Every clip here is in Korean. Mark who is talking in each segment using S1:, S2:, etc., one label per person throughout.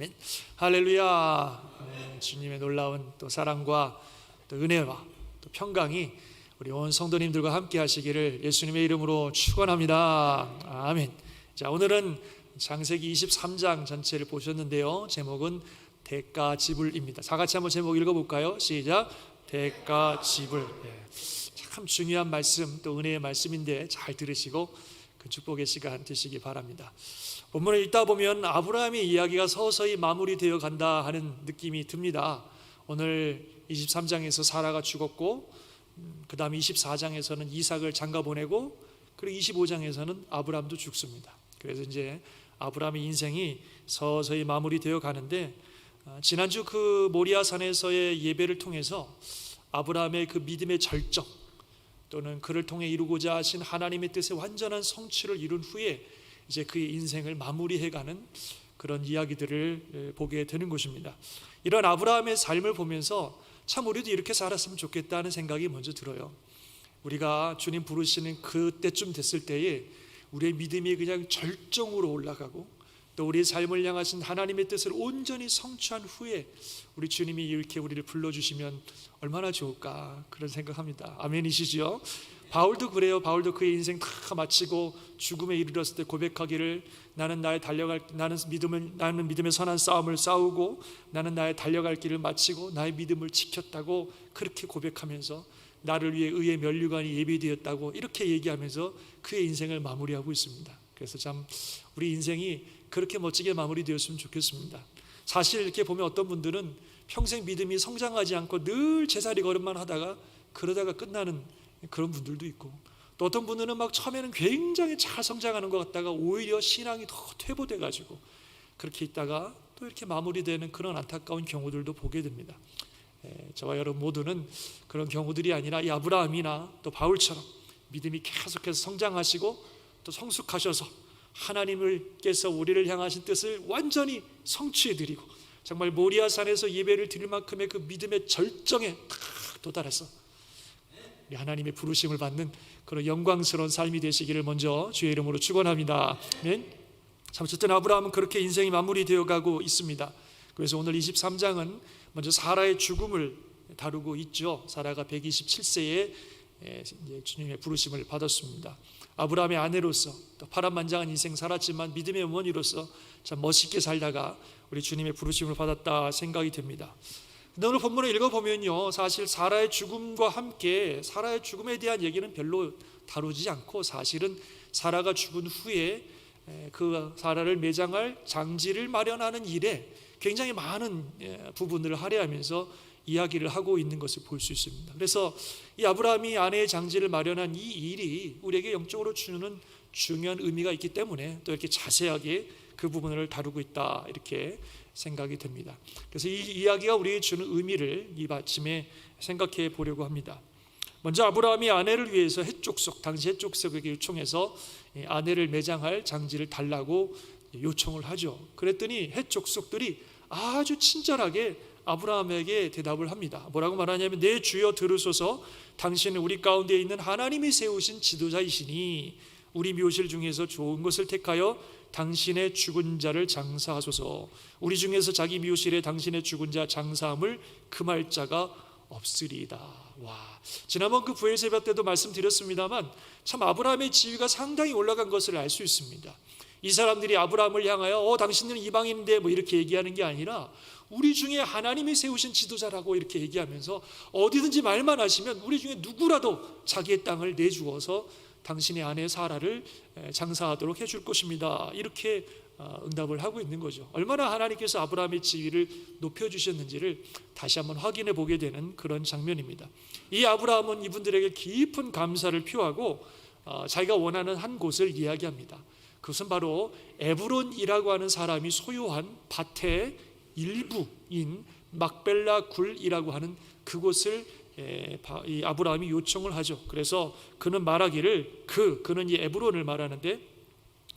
S1: 아멘. 할렐루야. 주님의 놀라운 또 사랑과 또 은혜와 또 평강이 우리 온 성도님들과 함께 하시기를 예수님의 이름으로 축원합니다. 아멘. 자, 오늘은 창세기 23장 전체를 보셨는데요. 제목은 대가지불입니다. 다 같이 한번 제목 읽어볼까요? 시작. 대가지불. 참 중요한 말씀, 또 은혜의 말씀인데 잘 들으시고 그 축복의 시간 되시기 바랍니다. 본문을 읽다 보면 아브라함의 이야기가 서서히 마무리되어 간다 하는 느낌이 듭니다. 오늘 23장에서 사라가 죽었고, 그 다음 24장에서는 이삭을 장가 보내고, 그리고 25장에서는 아브라함도 죽습니다. 그래서 이제 아브라함의 인생이 서서히 마무리되어 가는데, 지난주 그 모리아산에서의 예배를 통해서 아브라함의 그 믿음의 절정, 또는 그를 통해 이루고자 하신 하나님의 뜻의 완전한 성취를 이룬 후에 이제 그의 인생을 마무리해가는 그런 이야기들을 보게 되는 것입니다. 이런 아브라함의 삶을 보면서 참 우리도 이렇게 살았으면 좋겠다는 생각이 먼저 들어요. 우리가 주님 부르시는 그때쯤 됐을 때에 우리의 믿음이 그냥 절정으로 올라가고, 또 우리의 삶을 향하신 하나님의 뜻을 온전히 성취한 후에 우리 주님이 이렇게 우리를 불러주시면 얼마나 좋을까, 그런 생각합니다. 아멘이시죠? 바울도 그래요. 바울도 그의 인생 다 마치고 죽음에 이르렀을 때 고백하기를, 나는 믿음의 선한 싸움을 싸우고 나는 나의 달려갈 길을 마치고 나의 믿음을 지켰다고 그렇게 고백하면서 나를 위해 의의 면류관이 예비되었다고 이렇게 얘기하면서 그의 인생을 마무리하고 있습니다. 그래서 참 우리 인생이 그렇게 멋지게 마무리되었으면 좋겠습니다. 사실 이렇게 보면 어떤 분들은 평생 믿음이 성장하지 않고 늘 제자리 걸음만 하다가 그러다가 끝나는 그런 분들도 있고, 또 어떤 분들은 막 처음에는 굉장히 잘 성장하는 것 같다가 오히려 신앙이 더 퇴보돼 가지고 그렇게 있다가 또 이렇게 마무리되는 그런 안타까운 경우들도 보게 됩니다. 저와 여러분 모두는 그런 경우들이 아니라 이 아브라함이나 또 바울처럼 믿음이 계속해서 성장하시고 또 성숙하셔서 하나님께서 우리를 향하신 뜻을 완전히 성취해드리고 정말 모리아산에서 예배를 드릴 만큼의 그 믿음의 절정에 딱 도달해서 하나님의 부르심을 받는 그런 영광스러운 삶이 되시기를 먼저 주의 이름으로 축원합니다. 참 어쨌든 아브라함은 그렇게 인생이 마무리되어 가고 있습니다. 그래서 오늘 23장은 먼저 사라의 죽음을 다루고 있죠. 사라가 127세에 주님의 부르심을 받았습니다. 아브라함의 아내로서 또 파란만장한 인생 살았지만 믿음의 어머니로서 참 멋있게 살다가 우리 주님의 부르심을 받았다 생각이 됩니다. 근데 오늘 본문을 읽어보면요, 사실 사라의 죽음과 함께 사라의 죽음에 대한 얘기는 별로 다루지 않고, 사실은 사라가 죽은 후에 그 사라를 매장할 장지를 마련하는 일에 굉장히 많은 부분을 할애하면서 이야기를 하고 있는 것을 볼 수 있습니다. 그래서 이 아브라함이 아내의 장지를 마련한 이 일이 우리에게 영적으로 주는 중요한 의미가 있기 때문에 또 이렇게 자세하게 그 부분을 다루고 있다, 이렇게 생각이 됩니다. 그래서 이 이야기가 우리에게 주는 의미를 이 아침에 생각해 보려고 합니다. 먼저 아브라함이 아내를 위해서 헷족속, 당시 헷족속에게 요청해서 아내를 매장할 장지를 달라고 요청을 하죠. 그랬더니 헷족속들이 아주 친절하게 아브라함에게 대답을 합니다. 뭐라고 말하냐면, 내 주여 들으소서, 당신은 우리 가운데 있는 하나님이 세우신 지도자이시니 우리 묘실 중에서 좋은 것을 택하여 당신의 죽은 자를 장사하소서. 우리 중에서 자기 묘실에 당신의 죽은 자 장사함을 금할 자가 없으리이다. 와, 지난번 그 부엘 새벽 때도 말씀드렸습니다만 참 아브라함의 지위가 상당히 올라간 것을 알 수 있습니다. 이 사람들이 아브라함을 향하여 당신은 이방인인데 뭐 이렇게 얘기하는 게 아니라 우리 중에 하나님이 세우신 지도자라고 이렇게 얘기하면서 어디든지 말만 하시면 우리 중에 누구라도 자기의 땅을 내주어서 당신의 아내 사라를 장사하도록 해줄 것입니다, 이렇게 응답을 하고 있는 거죠. 얼마나 하나님께서 아브라함의 지위를 높여주셨는지를 다시 한번 확인해 보게 되는 그런 장면입니다. 이 아브라함은 이분들에게 깊은 감사를 표하고 자기가 원하는 한 곳을 이야기합니다. 그것은 바로 에브론이라고 하는 사람이 소유한 밭의 일부인 막벨라 굴이라고 하는 그곳을 이 아브라함이 요청을 하죠. 그래서 그는 말하기를, 그는 이 에브론을 말하는데,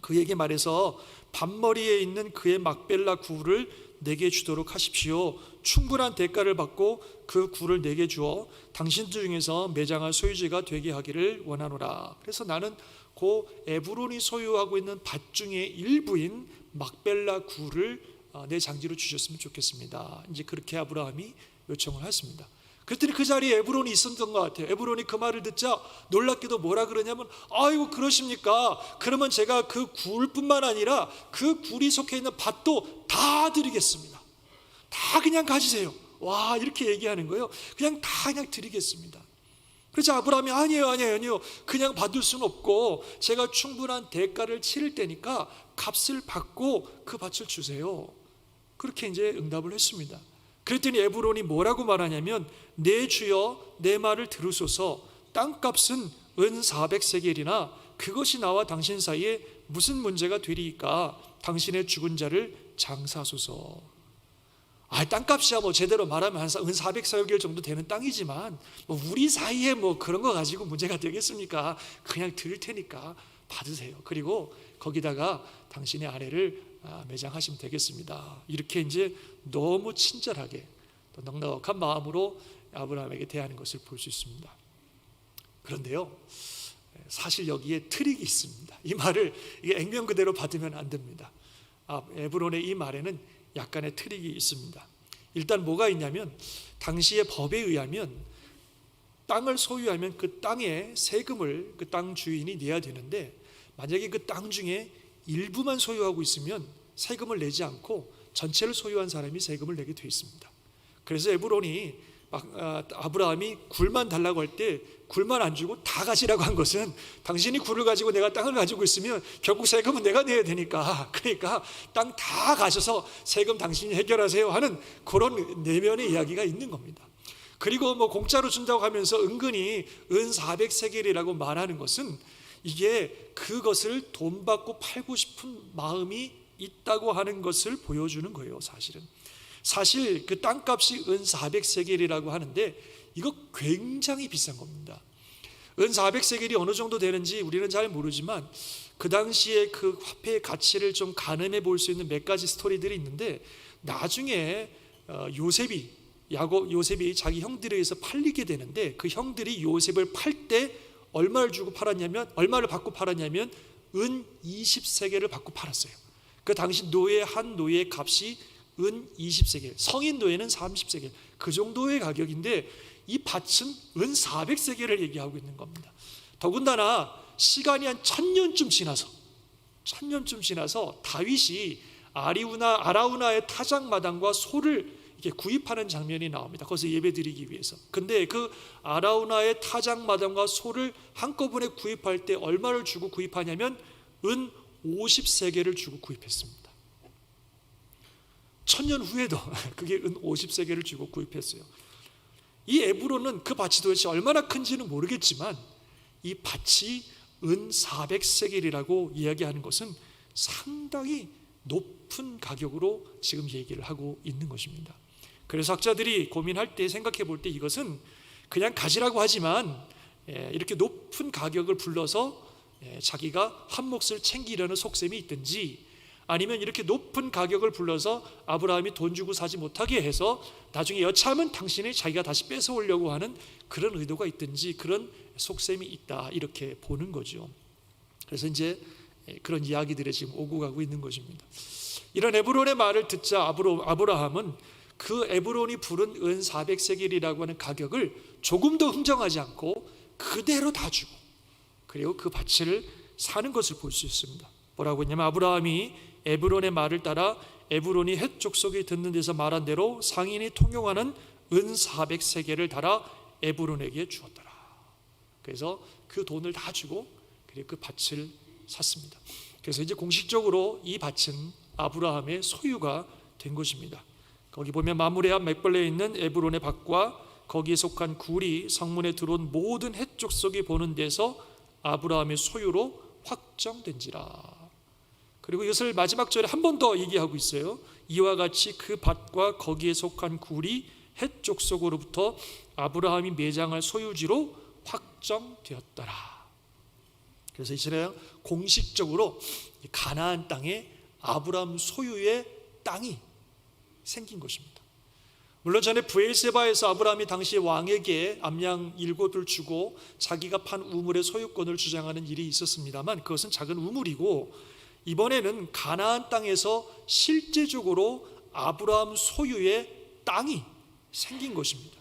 S1: 그에게 말해서 밭머리에 있는 그의 막벨라 굴을 내게 주도록 하십시오. 충분한 대가를 받고 그 굴을 내게 주어 당신들 중에서 매장할 소유지가 되게 하기를 원하노라. 그래서 나는 그 에브론이 소유하고 있는 밭 중에 일부인 막벨라 굴을 내 장지로 주셨으면 좋겠습니다. 이제 그렇게 아브라함이 요청을 했습니다. 그랬더니 그 자리에 에브론이 있었던 것 같아요. 에브론이 그 말을 듣자 놀랍게도 뭐라 그러냐면, 아이고 그러십니까? 그러면 제가 그 굴뿐만 아니라 그 굴이 속해 있는 밭도 다 드리겠습니다. 다 그냥 가지세요. 와, 이렇게 얘기하는 거예요. 그냥 다 그냥 드리겠습니다. 그래서 아브라함이 아니에요. 그냥 받을 수는 없고 제가 충분한 대가를 치를 테니까 값을 받고 그 밭을 주세요. 그렇게 이제 응답을 했습니다. 그랬더니 에브론이 뭐라고 말하냐면, 내 주여 내 말을 들으소서. 땅값은 은 400세겔이나 그것이 나와 당신 사이에 무슨 문제가 되리이까? 당신의 죽은 자를 장사하소서. 땅값이야 뭐 제대로 말하면 은 400세겔 정도 되는 땅이지만 뭐 우리 사이에 뭐 그런 거 가지고 문제가 되겠습니까? 그냥 드릴 테니까 받으세요. 그리고 거기다가 당신의 아내를 매장하시면 되겠습니다. 이렇게 이제 너무 친절하게 또 넉넉한 마음으로 아브라함에게 대하는 것을 볼 수 있습니다. 그런데요, 사실 여기에 트릭이 있습니다. 이 말을 이게 액면 그대로 받으면 안 됩니다. 에브론의 이 말에는 약간의 트릭이 있습니다. 일단 뭐가 있냐면, 당시의 법에 의하면 땅을 소유하면 그 땅의 세금을 그 땅 주인이 내야 되는데, 만약에 그 땅 중에 일부만 소유하고 있으면 세금을 내지 않고 전체를 소유한 사람이 세금을 내게 되어 있습니다. 그래서 에브론이 아브라함이 굴만 달라고 할 때 굴만 안 주고 다 가지라고 한 것은, 당신이 굴을 가지고 내가 땅을 가지고 있으면 결국 세금은 내가 내야 되니까, 그러니까 땅 다 가셔서 세금 당신이 해결하세요 하는 그런 내면의 이야기가 있는 겁니다. 그리고 뭐 공짜로 준다고 하면서 은근히 은 400세겔이라고 말하는 것은, 이게 그것을 돈 받고 팔고 싶은 마음이 있다고 하는 것을 보여주는 거예요. 사실 그 땅값이 은 400세겔이라고 하는데 이거 굉장히 비싼 겁니다. 은 400세겔이 어느 정도 되는지 우리는 잘 모르지만, 그 당시에 그 화폐의 가치를 좀 가늠해 볼 수 있는 몇 가지 스토리들이 있는데, 나중에 요셉이 자기 형들에 의해서 팔리게 되는데, 그 형들이 요셉을 팔 때 얼마를 받고 팔았냐면 은 20세겔을 받고 팔았어요. 그 당시 한 노예의 값이 은 20세겔, 성인 노예는 30세겔, 그 정도의 가격인데 이 밭은 은 400세겔을 얘기하고 있는 겁니다. 더군다나 시간이 한 1000년쯤 지나서 다윗이 아라우나의 타작마당과 소를 이렇게 구입하는 장면이 나옵니다. 거기서 예배드리기 위해서. 근데 그 아라우나의 타작마당과 소를 한꺼번에 구입할 때 얼마를 주고 구입하냐면 은 50세겔을 주고 구입했습니다. 1000년 후에도 그게 은 50세겔을 주고 구입했어요. 이 에브론은 그 밭이 도대체 얼마나 큰지는 모르겠지만 이 밭이 은 400세겔이라고 이야기하는 것은 상당히 높은 가격으로 지금 얘기를 하고 있는 것입니다. 그래서 학자들이 고민할 때, 생각해 볼 때, 이것은 그냥 가지라고 하지만 이렇게 높은 가격을 불러서 자기가 한 몫을 챙기려는 속셈이 있든지, 아니면 이렇게 높은 가격을 불러서 아브라함이 돈 주고 사지 못하게 해서 나중에 여차하면 당신이 자기가 다시 뺏어오려고 하는 그런 의도가 있든지, 그런 속셈이 있다, 이렇게 보는 거죠. 그래서 이제 그런 이야기들이 지금 오고 가고 있는 것입니다. 이런 에브론의 말을 듣자 아브라함은 그 에브론이 부른 은 400세겔이라고 하는 가격을 조금도 흥정하지 않고 그대로 다 주고, 그리고 그 밭을 사는 것을 볼 수 있습니다. 뭐라고 했냐면, 아브라함이 에브론의 말을 따라 에브론이 헷 족속이 듣는 데서 말한 대로 상인이 통용하는 은 400세겔을 달아 에브론에게 주었더라. 그래서 그 돈을 다 주고 그리고 그 밭을 샀습니다. 그래서 이제 공식적으로 이 밭은 아브라함의 소유가 된 것입니다. 거기 보면 마므레 앞 맥벌레에 있는 에브론의 밭과 거기에 속한 굴이 성문에 들어온 모든 헷 족속이 보는 데서 아브라함의 소유로 확정된지라. 그리고 이것을 마지막 절에 한 번 더 얘기하고 있어요. 이와 같이 그 밭과 거기에 속한 굴이 헷 족속으로부터 아브라함이 매장할 소유지로 확정되었더라. 그래서 이제는 공식적으로 가나안 땅에 아브라함 소유의 땅이 생긴 것입니다. 물론 전에 브엘세바에서 아브라함이 당시 왕에게 암양 7을 주고 자기가 판 우물의 소유권을 주장하는 일이 있었습니다만, 그것은 작은 우물이고, 이번에는 가나안 땅에서 실제적으로 아브라함 소유의 땅이 생긴 것입니다.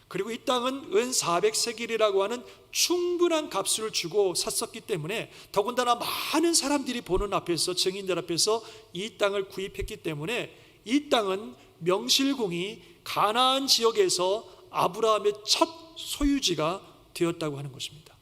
S1: 그리고 이 땅은 은 400세겔이라고 하는 충분한 값을 주고 샀었기 때문에, 더군다나 많은 사람들이 보는 앞에서, 증인들 앞에서 이 땅을 구입했기 때문에 이 땅은 명실공히 가나안 지역에서 아브라함의 첫 소유지가 되었다고 하는 것입니다.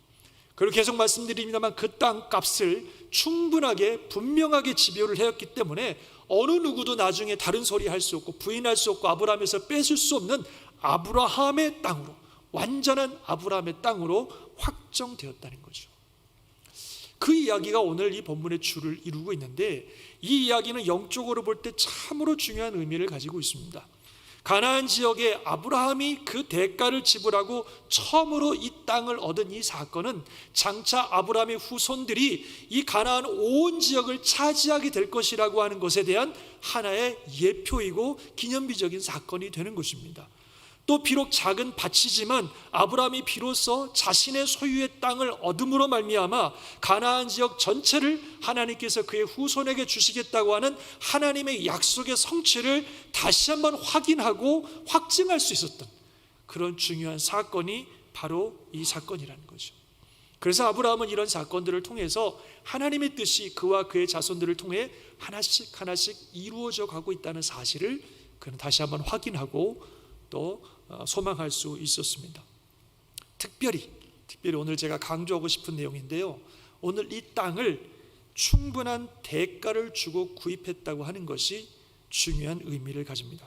S1: 그리고 계속 말씀드립니다만 그 땅 값을 충분하게 분명하게 지표를 하였기 때문에 어느 누구도 나중에 다른 소리 할 수 없고 부인할 수 없고 아브라함에서 뺏을 수 없는 아브라함의 땅으로, 완전한 아브라함의 땅으로 확정되었다는 거죠. 그 이야기가 오늘 이 본문의 줄을 이루고 있는데, 이 이야기는 영적으로 볼 때 참으로 중요한 의미를 가지고 있습니다. 가나안 지역에 아브라함이 그 대가를 지불하고 처음으로 이 땅을 얻은 이 사건은 장차 아브라함의 후손들이 이 가나안 온 지역을 차지하게 될 것이라고 하는 것에 대한 하나의 예표이고 기념비적인 사건이 되는 것입니다. 또 비록 작은 밭이지만 아브라함이 비로소 자신의 소유의 땅을 얻음으로 말미암아 가나안 지역 전체를 하나님께서 그의 후손에게 주시겠다고 하는 하나님의 약속의 성취를 다시 한번 확인하고 확증할 수 있었던 그런 중요한 사건이 바로 이 사건이라는 거죠. 그래서 아브라함은 이런 사건들을 통해서 하나님의 뜻이 그와 그의 자손들을 통해 하나씩 이루어져 가고 있다는 사실을 그는 다시 한번 확인하고 또 소망할 수 있었습니다. 특별히 오늘 제가 강조하고 싶은 내용인데요, 오늘 이 땅을 충분한 대가를 주고 구입했다고 하는 것이 중요한 의미를 가집니다.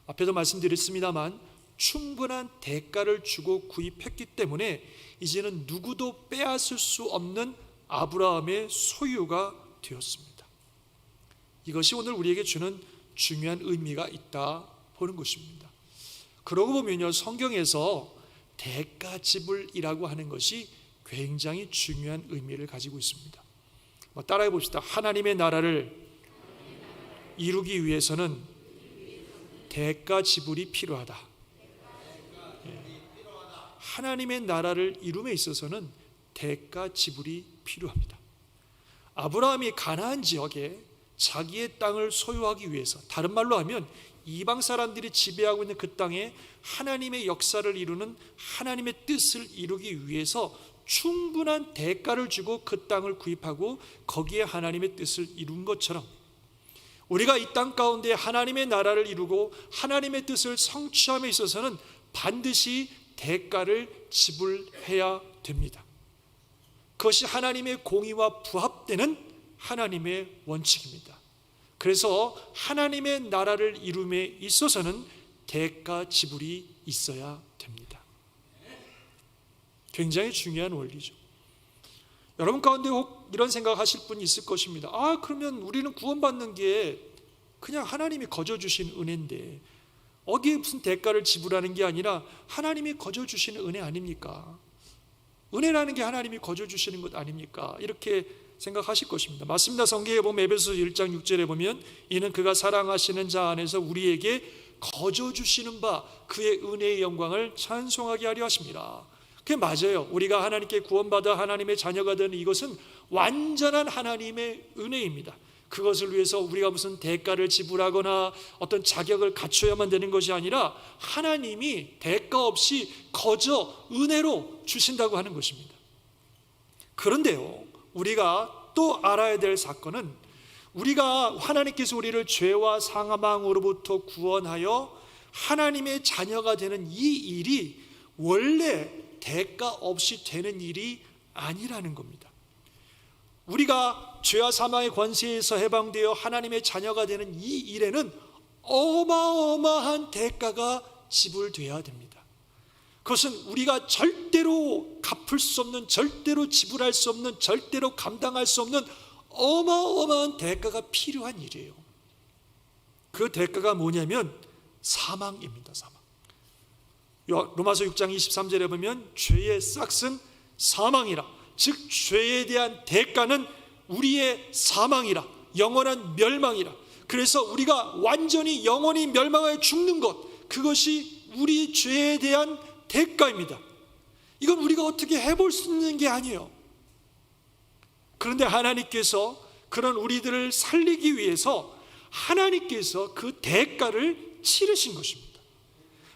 S1: 앞에도 말씀드렸습니다만 충분한 대가를 주고 구입했기 때문에 이제는 누구도 빼앗을 수 없는 아브라함의 소유가 되었습니다. 이것이 오늘 우리에게 주는 중요한 의미가 있다 보는 것입니다. 그러고 보면요, 성경에서 대가 지불이라고 하는 것이 굉장히 중요한 의미를 가지고 있습니다. 따라해 봅시다. 하나님의 나라를 이루기 위해서는 대가 지불이 필요하다. 하나님의 나라를 이룸에 있어서는 대가 지불이 필요합니다. 아브라함이 가나안 지역에 자기의 땅을 소유하기 위해서, 다른 말로 하면 이방 사람들이 지배하고 있는 그 땅에 하나님의 역사를 이루는 하나님의 뜻을 이루기 위해서 충분한 대가를 주고 그 땅을 구입하고 거기에 하나님의 뜻을 이룬 것처럼, 우리가 이 땅 가운데 하나님의 나라를 이루고 하나님의 뜻을 성취함에 있어서는 반드시 대가를 지불해야 됩니다. 그것이 하나님의 공의와 부합되는 하나님의 원칙입니다. 그래서 하나님의 나라를 이룸에 있어서는 대가 지불이 있어야 됩니다. 굉장히 중요한 원리죠. 여러분 가운데 혹 이런 생각하실 분이 있을 것입니다. 그러면 우리는 구원받는 게 그냥 하나님이 거저 주신 은혜인데 어디에 무슨 대가를 지불하는 게 아니라 하나님이 거저 주시는 은혜 아닙니까? 은혜라는 게 하나님이 거저 주시는 것 아닙니까? 이렇게 생각하실 것입니다. 맞습니다. 성경에 보면 에베소서 1장 6절에 보면 이는 그가 사랑하시는 자 안에서 우리에게 거저 주시는 바 그의 은혜의 영광을 찬송하게 하려 하십니다. 그게 맞아요. 우리가 하나님께 구원받아 하나님의 자녀가 되는 이것은 완전한 하나님의 은혜입니다. 그것을 위해서 우리가 무슨 대가를 지불하거나 어떤 자격을 갖춰야만 되는 것이 아니라 하나님이 대가 없이 거저 은혜로 주신다고 하는 것입니다. 그런데요, 우리가 또 알아야 될 사건은 우리가 하나님께서 우리를 죄와 사망으로부터 구원하여 하나님의 자녀가 되는 이 일이 원래 대가 없이 되는 일이 아니라는 겁니다. 우리가 죄와 사망의 권세에서 해방되어 하나님의 자녀가 되는 이 일에는 어마어마한 대가가 지불되어야 됩니다. 그것은 우리가 절대로 갚을 수 없는, 절대로 지불할 수 없는, 절대로 감당할 수 없는 어마어마한 대가가 필요한 일이에요. 그 대가가 뭐냐면 사망입니다. 사망. 로마서 6장 23절에 보면 죄의 싹은 사망이라, 즉 죄에 대한 대가는 우리의 사망이라, 영원한 멸망이라. 그래서 우리가 완전히 영원히 멸망하여 죽는 것, 그것이 우리 죄에 대한 대가입니다. 이건 우리가 어떻게 해볼 수 있는 게 아니에요. 그런데 하나님께서 그런 우리들을 살리기 위해서 하나님께서 그 대가를 치르신 것입니다.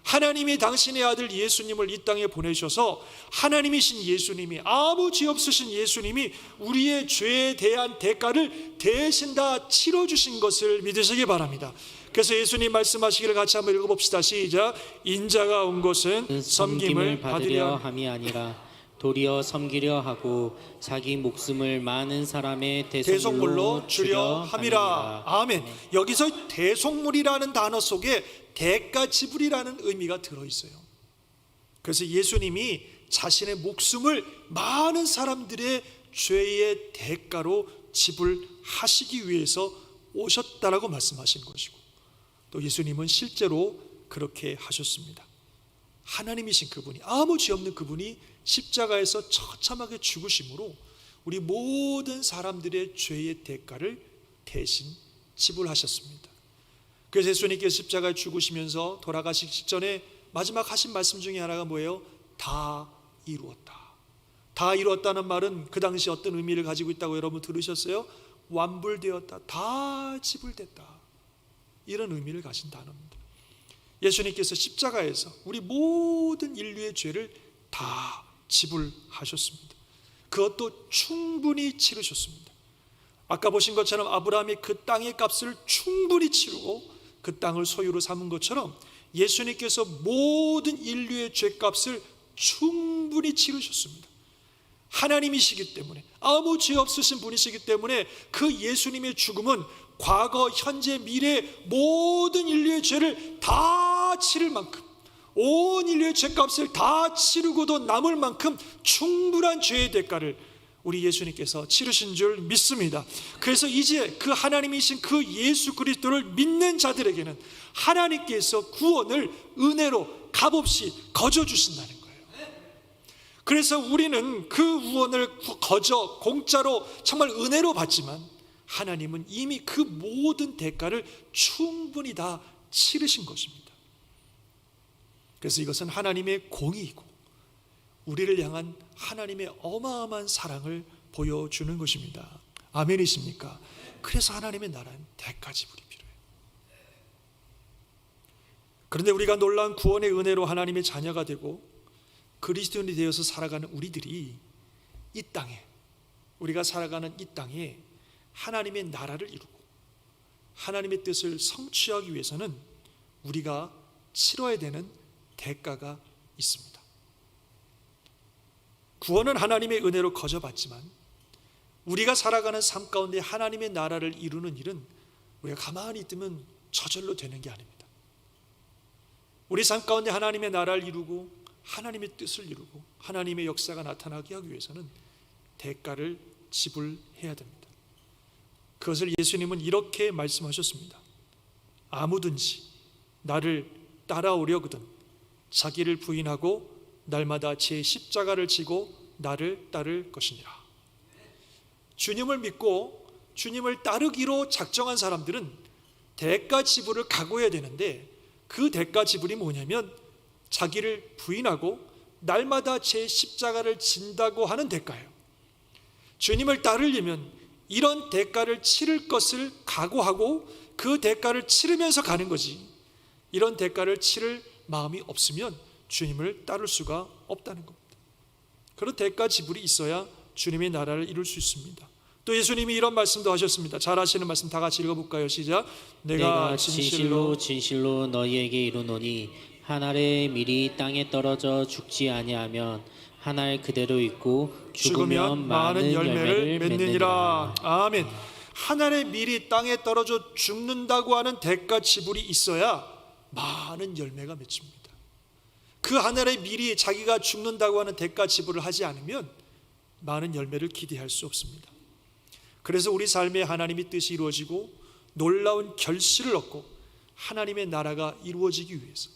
S1: 하나님이 당신의 아들 예수님을 이 땅에 보내셔서 하나님이신 예수님이, 아무 죄 없으신 예수님이 우리의 죄에 대한 대가를 대신 다 치러주신 것을 믿으시기 바랍니다. 그래서 예수님 말씀하시기를 같이 한번 읽어봅시다. 시작. 인자가 온 것은 섬김을 받으려
S2: 함이 아니라 도리어 섬기려 하고 자기 목숨을 많은 사람의
S1: 대속물로 주려 함이라. 아멘. 여기서 대속물이라는 단어 속에 대가 지불이라는 의미가 들어있어요. 그래서 예수님이 자신의 목숨을 많은 사람들의 죄의 대가로 지불하시기 위해서 오셨다라고 말씀하신 것이고, 또 예수님은 실제로 그렇게 하셨습니다. 하나님이신 그분이, 아무 죄 없는 그분이 십자가에서 처참하게 죽으심으로 우리 모든 사람들의 죄의 대가를 대신 지불하셨습니다. 그래서 예수님께서 십자가에 죽으시면서 돌아가시기 직전에 마지막 하신 말씀 중에 하나가 뭐예요? 다 이루었다. 다 이루었다는 말은 그 당시 어떤 의미를 가지고 있다고 여러분 들으셨어요? 완불되었다, 다 지불됐다, 이런 의미를 가진 단어입니다. 예수님께서 십자가에서 우리 모든 인류의 죄를 다 지불하셨습니다. 그것도 충분히 치르셨습니다. 아까 보신 것처럼 아브라함이 그 땅의 값을 충분히 치르고 그 땅을 소유로 삼은 것처럼 예수님께서 모든 인류의 죄값을 충분히 치르셨습니다. 하나님이시기 때문에, 아무 죄 없으신 분이시기 때문에 그 예수님의 죽음은 과거, 현재, 미래 모든 인류의 죄를 다 치를 만큼, 온 인류의 죄값을 다 치르고도 남을 만큼 충분한 죄의 대가를 우리 예수님께서 치르신 줄 믿습니다. 그래서 이제 그 하나님이신 그 예수 그리스도를 믿는 자들에게는 하나님께서 구원을 은혜로 값없이 거저 주신다는 거예요. 그래서 우리는 그 구원을 거저 공짜로 정말 은혜로 받지만 하나님은 이미 그 모든 대가를 충분히 다 치르신 것입니다. 그래서 이것은 하나님의 공의이고 우리를 향한 하나님의 어마어마한 사랑을 보여주는 것입니다. 아멘이십니까? 그래서 하나님의 나라는 대가 지불이 필요해요. 그런데 우리가 놀라운 구원의 은혜로 하나님의 자녀가 되고 그리스도인이 되어서 살아가는 우리들이 이 땅에, 우리가 살아가는 이 땅에 하나님의 나라를 이루고 하나님의 뜻을 성취하기 위해서는 우리가 치러야 되는 대가가 있습니다. 구원은 하나님의 은혜로 거저 받지만 우리가 살아가는 삶 가운데 하나님의 나라를 이루는 일은 우리가 가만히 있으면 저절로 되는 게 아닙니다. 우리 삶 가운데 하나님의 나라를 이루고 하나님의 뜻을 이루고 하나님의 역사가 나타나게 하기 위해서는 대가를 지불해야 됩니다. 그것을 예수님은 이렇게 말씀하셨습니다. 아무든지 나를 따라오려거든 자기를 부인하고 날마다 제 십자가를 지고 나를 따를 것이니라. 주님을 믿고 주님을 따르기로 작정한 사람들은 대가 지불을 각오해야 되는데, 그 대가 지불이 뭐냐면 자기를 부인하고 날마다 제 십자가를 진다고 하는 대가예요. 주님을 따르려면 이런 대가를 치를 것을 각오하고 그 대가를 치르면서 가는 거지, 이런 대가를 치를 마음이 없으면 주님을 따를 수가 없다는 겁니다. 그런 대가 지불이 있어야 주님의 나라를 이룰 수 있습니다. 또 예수님이 이런 말씀도 하셨습니다. 잘 아시는 말씀 다 같이 읽어볼까요? 시작. 내가
S2: 진실로 너희에게 이르노니 한 알의 밀이 땅에 떨어져 죽지 아니하면 한 알 그대로 있고 죽으면 많은 열매를 맺느니라.
S1: 아멘. 한 알의 밀이 땅에 떨어져 죽는다고 하는 대가 지불이 있어야 많은 열매가 맺힙니다. 그 한 알의 밀이 자기가 죽는다고 하는 대가 지불을 하지 않으면 많은 열매를 기대할 수 없습니다. 그래서 우리 삶에 하나님의 뜻이 이루어지고 놀라운 결실을 얻고 하나님의 나라가 이루어지기 위해서,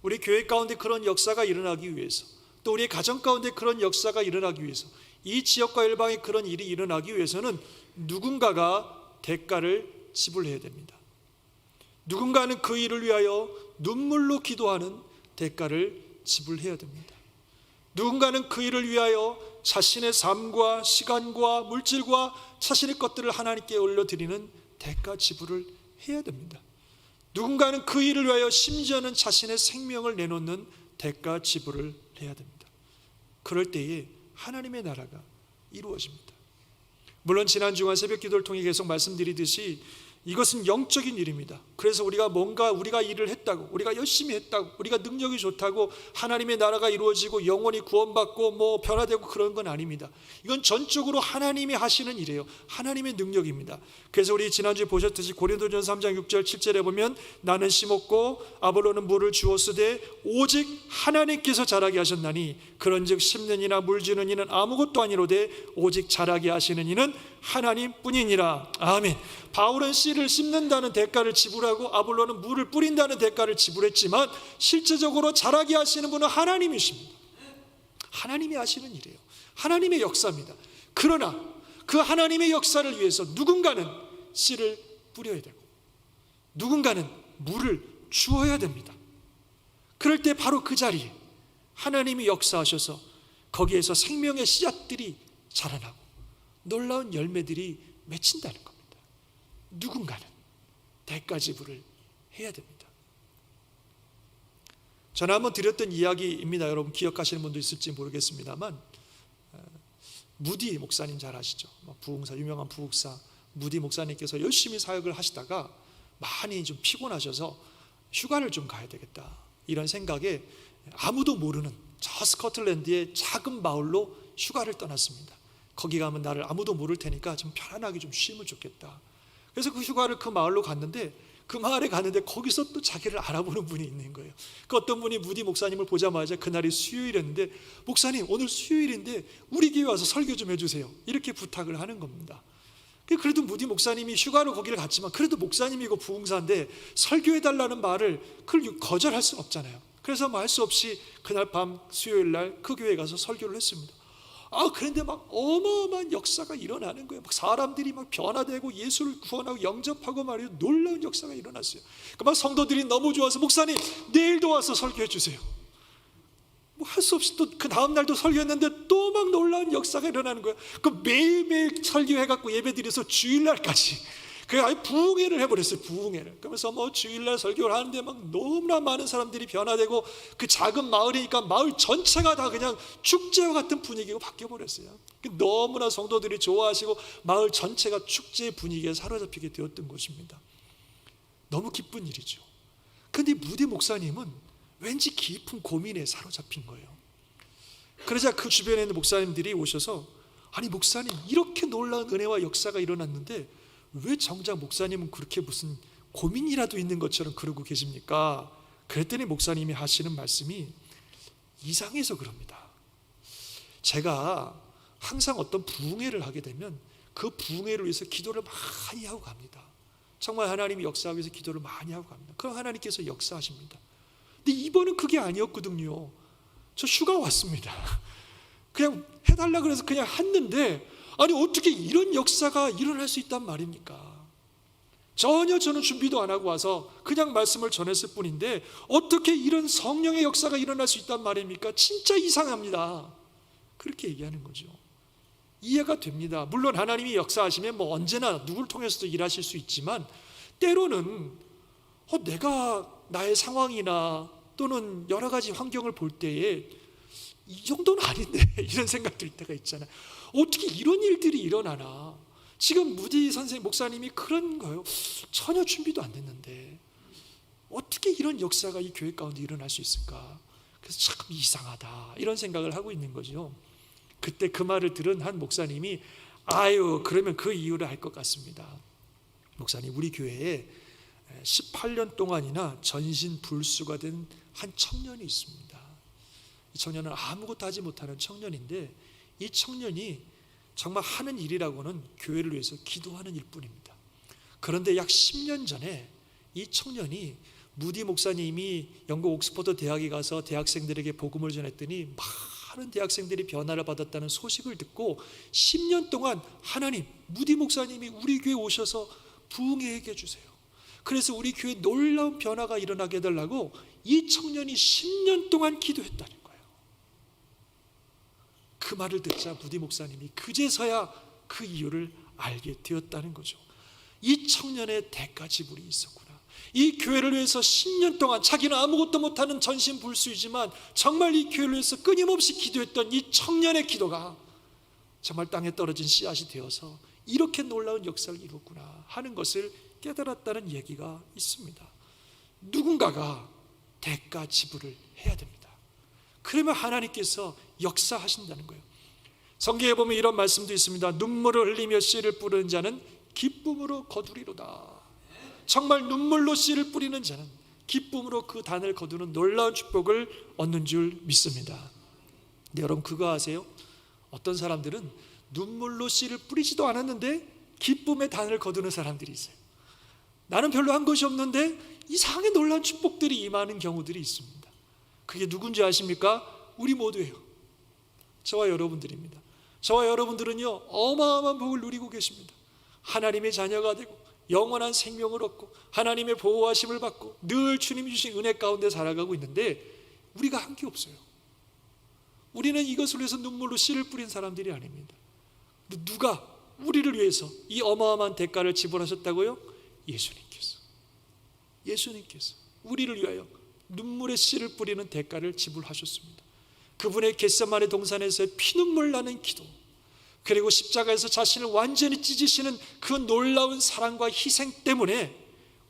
S1: 우리 교회 가운데 그런 역사가 일어나기 위해서, 또 우리의 가정 가운데 그런 역사가 일어나기 위해서, 이 지역과 일방에 그런 일이 일어나기 위해서는 누군가가 대가를 지불해야 됩니다. 누군가는 그 일을 위하여 눈물로 기도하는 대가를 지불해야 됩니다. 누군가는 그 일을 위하여 자신의 삶과 시간과 물질과 자신의 것들을 하나님께 올려드리는 대가 지불을 해야 됩니다. 누군가는 그 일을 위하여 심지어는 자신의 생명을 내놓는 대가 지불을 해야 됩니다. 그럴 때에 하나님의 나라가 이루어집니다. 물론 지난 주간 새벽 기도를 통해 계속 말씀드리듯이 이것은 영적인 일입니다. 그래서 우리가 일을 했다고, 우리가 열심히 했다고, 우리가 능력이 좋다고 하나님의 나라가 이루어지고 영혼이 구원받고 변화되고 그런 건 아닙니다. 이건 전적으로 하나님이 하시는 일이에요. 하나님의 능력입니다. 그래서 우리 지난주에 보셨듯이 고린도전서 3장 6절 7절에 보면 나는 심었고 아볼로는 물을 주었으되 오직 하나님께서 자라게 하셨나니 그런즉 심는 이나 물 주는 이는 아무것도 아니로되 오직 자라게 하시는 이는 하나님뿐이니라. 아멘. 바울은 씨를 심는다는 대가를 지불하고 아볼로는 물을 뿌린다는 대가를 지불했지만 실제적으로 자라게 하시는 분은 하나님이십니다. 하나님이 하시는 일이에요. 하나님의 역사입니다. 그러나 그 하나님의 역사를 위해서 누군가는 씨를 뿌려야 되고 누군가는 물을 주어야 됩니다. 그럴 때 바로 그 자리에 하나님이 역사하셔서 거기에서 생명의 씨앗들이 자라나고 놀라운 열매들이 맺힌다는 겁니다. 누군가는 대가 지불을 해야 됩니다. 저는 한번 드렸던 이야기입니다. 여러분 기억하시는 분도 있을지 모르겠습니다만 무디 목사님 잘 아시죠? 부흥사, 유명한 부흥사 무디 목사님께서 열심히 사역을 하시다가 많이 좀 피곤하셔서 휴가를 좀 가야 되겠다 이런 생각에 아무도 모르는 저 스코틀랜드의 작은 마을로 휴가를 떠났습니다. 거기 가면 나를 아무도 모를 테니까 좀 편안하게 좀 쉬면 좋겠다. 그래서 그 휴가를 그 마을로 갔는데 그 마을에 갔는데 거기서 또 자기를 알아보는 분이 있는 거예요. 그 어떤 분이 무디 목사님을 보자마자 그날이 수요일이었는데 목사님 오늘 수요일인데 우리 교회 와서 설교 좀 해주세요 이렇게 부탁을 하는 겁니다. 그래도 무디 목사님이 휴가로 거기를 갔지만 그래도 목사님이고 부흥사인데 설교해달라는 말을 그걸 거절할 수는 없잖아요. 그래서 할 수 없이 그날 밤 수요일 날 그 교회에 가서 설교를 했습니다. 그런데 막 어마어마한 역사가 일어나는 거예요. 막 사람들이 막 변화되고 예수를 구원하고 영접하고 말이에요. 놀라운 역사가 일어났어요. 막 성도들이 너무 좋아서 목사님 내일도 와서 설교해 주세요. 할 수 없이 또 그 다음 날도 설교했는데 또 막 놀라운 역사가 일어나는 거예요. 그 매일매일 설교해갖고 예배드려서 주일날까지 그게 아예 부흥회를 해버렸어요. 부흥회를. 그러면서 주일날 설교를 하는데 막 너무나 많은 사람들이 변화되고 그 작은 마을이니까 마을 전체가 다 그냥 축제와 같은 분위기가 바뀌어버렸어요. 너무나 성도들이 좋아하시고 마을 전체가 축제의 분위기에 사로잡히게 되었던 것입니다. 너무 기쁜 일이죠. 그런데 무디 목사님은 왠지 깊은 고민에 사로잡힌 거예요. 그러자 그 주변에 있는 목사님들이 오셔서 아니 목사님 이렇게 놀라운 은혜와 역사가 일어났는데 왜 정작 목사님은 그렇게 무슨 고민이라도 있는 것처럼 그러고 계십니까? 그랬더니 목사님이 하시는 말씀이 이상해서 그럽니다. 제가 항상 어떤 부흥회를 하게 되면 그 부흥회를 위해서 기도를 많이 하고 갑니다. 정말 하나님이 역사하기 위해서 기도를 많이 하고 갑니다. 그럼 하나님께서 역사하십니다. 근데 이번은 그게 아니었거든요. 저 휴가 왔습니다. 그냥 해달라 그래서 그냥 했는데 아니 어떻게 이런 역사가 일어날 수 있단 말입니까? 전혀 저는 준비도 안 하고 와서 그냥 말씀을 전했을 뿐인데 어떻게 이런 성령의 역사가 일어날 수 있단 말입니까? 진짜 이상합니다. 그렇게 얘기하는 거죠. 이해가 됩니다. 물론 하나님이 역사하시면 언제나 누굴 통해서도 일하실 수 있지만 때로는 내가 나의 상황이나 또는 여러 가지 환경을 볼 때에 이 정도는 아닌데 이런 생각 들 때가 있잖아요. 어떻게 이런 일들이 일어나나. 지금 무디 선생님 목사님이 그런 거예요. 전혀 준비도 안 됐는데 어떻게 이런 역사가 이 교회 가운데 일어날 수 있을까. 그래서 참 이상하다 이런 생각을 하고 있는 거죠. 그때 그 말을 들은 한 목사님이 그러면 그 이유를 알 것 같습니다. 목사님 우리 교회에 18년 동안이나 전신불수가 된 한 청년이 있습니다. 이 청년은 아무것도 하지 못하는 청년인데 이 청년이 정말 하는 일이라고는 교회를 위해서 기도하는 일뿐입니다. 그런데 약 10년 전에 이 청년이 무디 목사님이 영국 옥스퍼드 대학에 가서 대학생들에게 복음을 전했더니 많은 대학생들이 변화를 받았다는 소식을 듣고 10년 동안 하나님 무디 목사님이 우리 교회에 오셔서 부흥회하게 해주세요. 그래서 우리 교회에 놀라운 변화가 일어나게 해달라고 이 청년이 10년 동안 기도했다는 거예요. 그 말을 듣자 무디 목사님이 그제서야 그 이유를 알게 되었다는 거죠. 이 청년의 대가 지불이 있었구나. 이 교회를 위해서 10년 동안 자기는 아무것도 못하는 전신불수이지만 정말 이 교회를 위해서 끊임없이 기도했던 이 청년의 기도가 정말 땅에 떨어진 씨앗이 되어서 이렇게 놀라운 역사를 이뤘구나 하는 것을 깨달았다는 얘기가 있습니다. 누군가가 대가 지불을 해야 됩니다. 그러면 하나님께서 역사하신다는 거예요. 성경에 보면 이런 말씀도 있습니다. 눈물을 흘리며 씨를 뿌리는 자는 기쁨으로 거두리로다. 정말 눈물로 씨를 뿌리는 자는 기쁨으로 그 단을 거두는 놀라운 축복을 얻는 줄 믿습니다. 근데 여러분 그거 아세요? 어떤 사람들은 눈물로 씨를 뿌리지도 않았는데 기쁨의 단을 거두는 사람들이 있어요. 나는 별로 한 것이 없는데 이상하게 놀라운 축복들이 임하는 경우들이 있습니다. 그게 누군지 아십니까? 우리 모두예요. 저와 여러분들입니다. 저와 여러분들은요 어마어마한 복을 누리고 계십니다. 하나님의 자녀가 되고 영원한 생명을 얻고 하나님의 보호하심을 받고 늘 주님이 주신 은혜 가운데 살아가고 있는데 우리가 한 게 없어요. 우리는 이것을 위해서 눈물로 씨를 뿌린 사람들이 아닙니다. 누가 우리를 위해서 이 어마어마한 대가를 지불하셨다고요? 예수님께서 우리를 위하여 눈물의 씨를 뿌리는 대가를 지불하셨습니다. 그분의 겟세마네 동산에서의 피눈물 나는 기도, 그리고 십자가에서 자신을 완전히 찢으시는 그 놀라운 사랑과 희생 때문에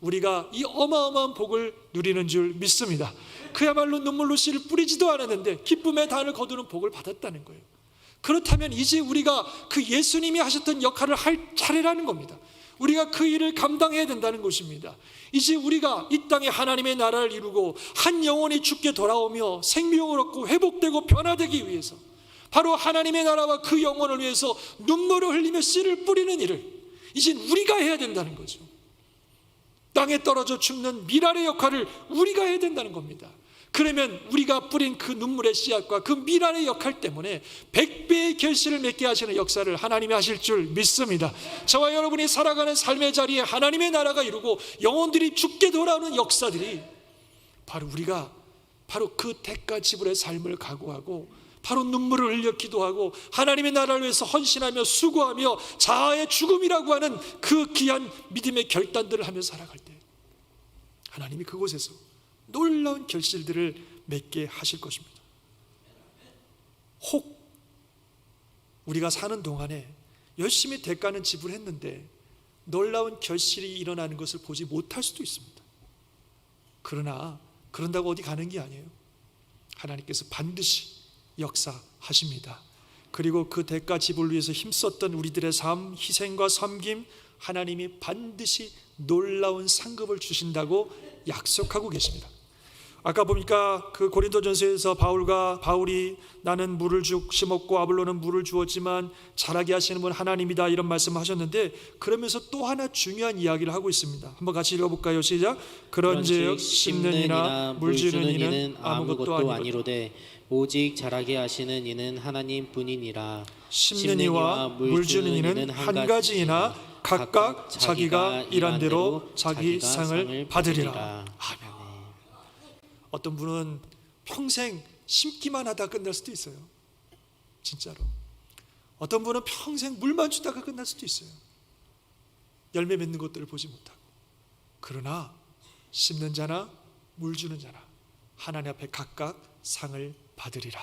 S1: 우리가 이 어마어마한 복을 누리는 줄 믿습니다. 그야말로 눈물로 씨를 뿌리지도 않았는데 기쁨의 단을 거두는 복을 받았다는 거예요. 그렇다면 이제 우리가 그 예수님이 하셨던 역할을 할 차례라는 겁니다. 우리가 그 일을 감당해야 된다는 것입니다. 이제 우리가 이 땅에 하나님의 나라를 이루고 한 영혼이 죽게 돌아오며 생명을 얻고 회복되고 변화되기 위해서 바로 하나님의 나라와 그 영혼을 위해서 눈물을 흘리며 씨를 뿌리는 일을 이제 우리가 해야 된다는 거죠. 땅에 떨어져 죽는 미랄의 역할을 우리가 해야 된다는 겁니다. 그러면 우리가 뿌린 그 눈물의 씨앗과 그 미랄의 역할 때문에 100배의 결실을 맺게 하시는 역사를 하나님이 하실 줄 믿습니다. 저와 여러분이 살아가는 삶의 자리에 하나님의 나라가 이루고 영혼들이 죽게 돌아오는 역사들이 바로 우리가 바로 그 대가 지불의 삶을 각오하고 바로 눈물을 흘려 기도하고 하나님의 나라를 위해서 헌신하며 수고하며 자아의 죽음이라고 하는 그 귀한 믿음의 결단들을 하며 살아갈 때 하나님이 그곳에서 놀라운 결실들을 맺게 하실 것입니다. 혹 우리가 사는 동안에 열심히 대가는 지불했는데 놀라운 결실이 일어나는 것을 보지 못할 수도 있습니다. 그러나 그런다고 어디 가는 게 아니에요. 하나님께서 반드시 역사하십니다. 그리고 그 대가 지불을 위해서 힘썼던 우리들의 삶, 희생과 섬김, 하나님이 반드시 놀라운 상급을 주신다고 약속하고 계십니다. 아까 보니까 그 고린도전서에서 바울이 나는 물을 심었고 아볼로는 물을 주었지만 자라게 하시는 분 하나님이다 이런 말씀을 하셨는데 그러면서 또 하나 중요한 이야기를 하고 있습니다. 한번 같이 읽어볼까요? 시작. 그런즉 심는 이나 물주는 이는 아무것도 아니로되 오직 자라게 하시는 이는 하나님뿐이니라. 심는 이와 물주는 이는 한 가지이나 각각 자기가 일한 대로 자기 상을 받으리라. 아멘. 어떤 분은 평생 심기만 하다 끝날 수도 있어요. 진짜로. 어떤 분은 평생 물만 주다가 끝날 수도 있어요. 열매 맺는 것들을 보지 못하고. 그러나 심는 자나 물 주는 자나 하나님 앞에 각각 상을 받으리라.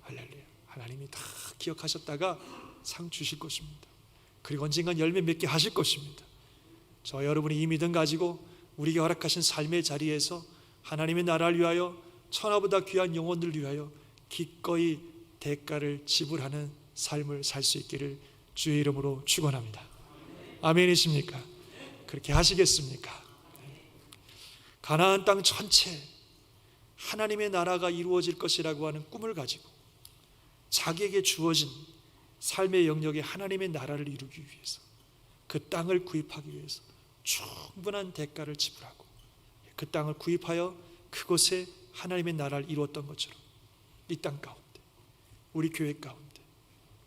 S1: 할렐루야. 하나님이 다 기억하셨다가 상 주실 것입니다. 그리고 언젠간 열매 맺게 하실 것입니다. 저 여러분이 이 믿음 가지고 우리에게 허락하신 삶의 자리에서 하나님의 나라를 위하여 천하보다 귀한 영혼들을 위하여 기꺼이 대가를 지불하는 삶을 살 수 있기를 주의 이름으로 축원합니다. 아멘이십니까? 그렇게 하시겠습니까? 가나안 땅 전체 하나님의 나라가 이루어질 것이라고 하는 꿈을 가지고 자기에게 주어진 삶의 영역에 하나님의 나라를 이루기 위해서 그 땅을 구입하기 위해서 충분한 대가를 지불하고 그 땅을 구입하여 그곳에 하나님의 나라를 이루었던 것처럼 이 땅 가운데 우리 교회 가운데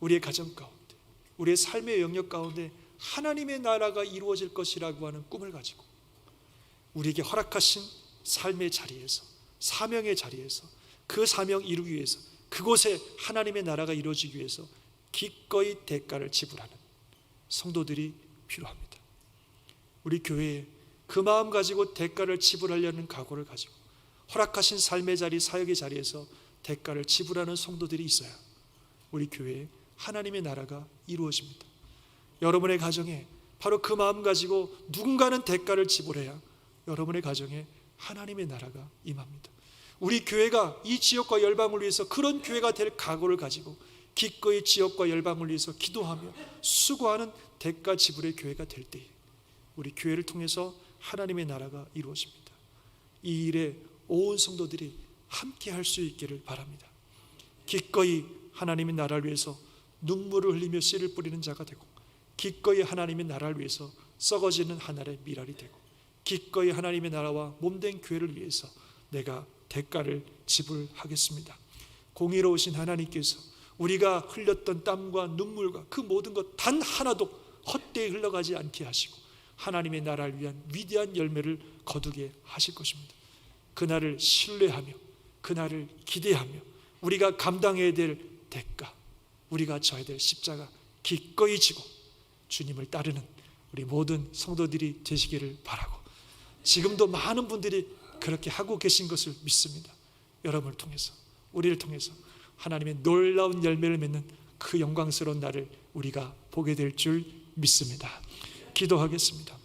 S1: 우리의 가정 가운데 우리의 삶의 영역 가운데 하나님의 나라가 이루어질 것이라고 하는 꿈을 가지고 우리에게 허락하신 삶의 자리에서 사명의 자리에서 그 사명 이루기 위해서 그곳에 하나님의 나라가 이루어지기 위해서 기꺼이 대가를 지불하는 성도들이 필요합니다. 우리 교회에 그 마음 가지고 대가를 지불하려는 각오를 가지고 허락하신 삶의 자리, 사역의 자리에서 대가를 지불하는 성도들이 있어야 우리 교회에 하나님의 나라가 이루어집니다. 여러분의 가정에 바로 그 마음 가지고 누군가는 대가를 지불해야 여러분의 가정에 하나님의 나라가 임합니다. 우리 교회가 이 지역과 열방을 위해서 그런 교회가 될 각오를 가지고 기꺼이 지역과 열방을 위해서 기도하며 수고하는 대가 지불의 교회가 될 때에 우리 교회를 통해서 하나님의 나라가 이루어집니다. 이 일에 온 성도들이 함께 할 수 있기를 바랍니다. 기꺼이 하나님의 나라를 위해서 눈물을 흘리며 씨를 뿌리는 자가 되고, 기꺼이 하나님의 나라를 위해서 썩어지는 하늘의 미랄이 되고, 기꺼이 하나님의 나라와 몸된 교회를 위해서 내가 대가를 지불하겠습니다. 공의로우신 하나님께서 우리가 흘렸던 땀과 눈물과 그 모든 것 단 하나도 헛되이 흘러가지 않게 하시고 하나님의 나라를 위한 위대한 열매를 거두게 하실 것입니다. 그날을 신뢰하며 그날을 기대하며 우리가 감당해야 될 대가, 우리가 져야 될 십자가 기꺼이 지고 주님을 따르는 우리 모든 성도들이 되시기를 바라고, 지금도 많은 분들이 그렇게 하고 계신 것을 믿습니다. 여러분을 통해서, 우리를 통해서 하나님의 놀라운 열매를 맺는 그 영광스러운 날을 우리가 보게 될 줄 믿습니다. 기도하겠습니다.